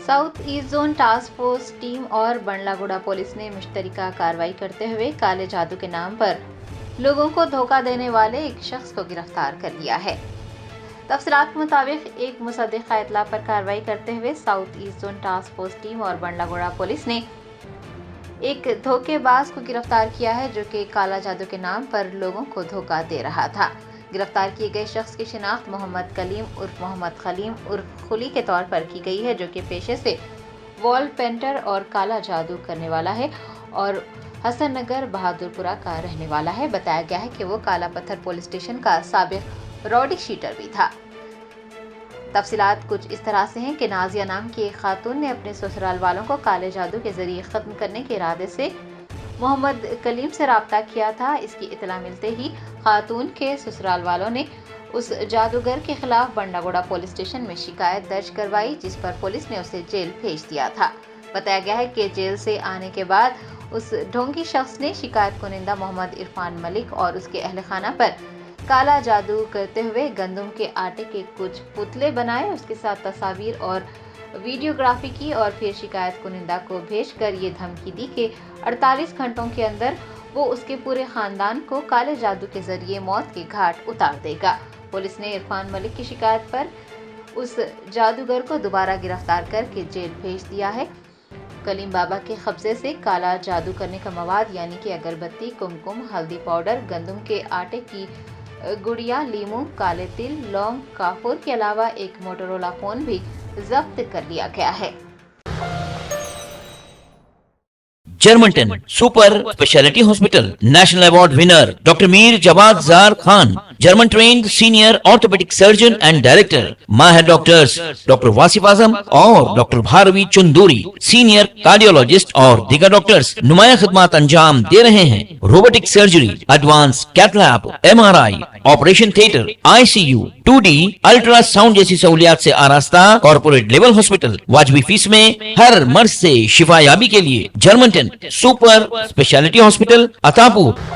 South east zone task force team और Bandlaguda police ने मुश्तरका कार्रवाई करते हुए काले जादू के नाम पर लोगों को धोखा देने वाले एक शख्स को गिरफ्तार कर लिया है। तफसीलात के मुताबिक एक मुसद्दिक़ा इत्तला पर कार्रवाई करते हुए south east zone task force team और बंडलागुड़ा पुलिस ने एक धोखेबाज को गिरफ्तार किया है जो कि काला जादू के नाम पर लोगों को धोखा दे रहा था। गिरफ्तार किए गए शख्स की शिनाख्त मोहम्मद कलीम उर्फ मोहम्मद खलीम उर्फ खुली के तौर पर की गई है, जो कि पेशे से वॉल पेंटर और काला जादू करने वाला है और हसन नगर बहादुरपुरा का रहने वाला है। बताया गया है कि वो काला पत्थर पुलिस स्टेशन का साबिक रॉडी शीटर भी था। तफसीलात कुछ इस तरह से हैं कि नाजिया नाम की एक खातून ने अपने ससुराल वालों को काले जादू के जरिए ख़त्म करने के इरादे से मोहम्मद कलीम से राब्ता किया था। इसकी इत्तला मिलते ही खातून के ससुराल वालों ने उस जादूगर के खिलाफ बंडलागुड़ा पुलिस स्टेशन में शिकायत दर्ज करवाई, जिस पर पुलिस ने उसे जेल भेज दिया था। बताया गया है कि जेल से आने के बाद उस ढोंगी शख्स ने शिकायत कुनिंदा मोहम्मद इरफान मलिक और उसके अहल खाना पर काला जादू करते हुए गंदम के आटे के कुछ पुतले बनाए, उसके साथ तस्वीर और वीडियोग्राफी की और फिर शिकायत कुनिंदा को भेजकर ये धमकी दी कि 48 घंटों के अंदर वो उसके पूरे खानदान को काले जादू के जरिए मौत के घाट उतार देगा। पुलिस ने इरफान मलिक की शिकायत पर उस जादूगर को दोबारा गिरफ्तार करके जेल भेज दिया है। कलीम बाबा के कब्जे से काला जादू करने का मवाद यानी कि अगरबत्ती, कुमकुम, हल्दी पाउडर, गंदम के आटे की गुड़िया, लीमू, काले तिल, लौंग, काफूर के अलावा एक मोटोरोला फोन भी जब्त कर लिया गया है। जर्मनटन super speciality hospital national award winner doctor Mir Jawad Jar Khan, German trained senior orthopaedic surgeon and director, माहिर डॉक्टर्स डॉक्टर वासिफ आजम और doctor Bharvi Chanduri, senior cardiologist और दीगर डॉक्टर्स नुमाया खिदमत अंजाम दे रहे हैं। Robotic surgery, advance cath lab, MRI, operation theatre, ICU, 2D ultrasound जैसी सहूलियात से आरास्ता कॉर्पोरेट लेवल हॉस्पिटल वाजबी फीस में हर मर्ज से शिफायाबी के लिए Germanton super speciality hospital, Attapur.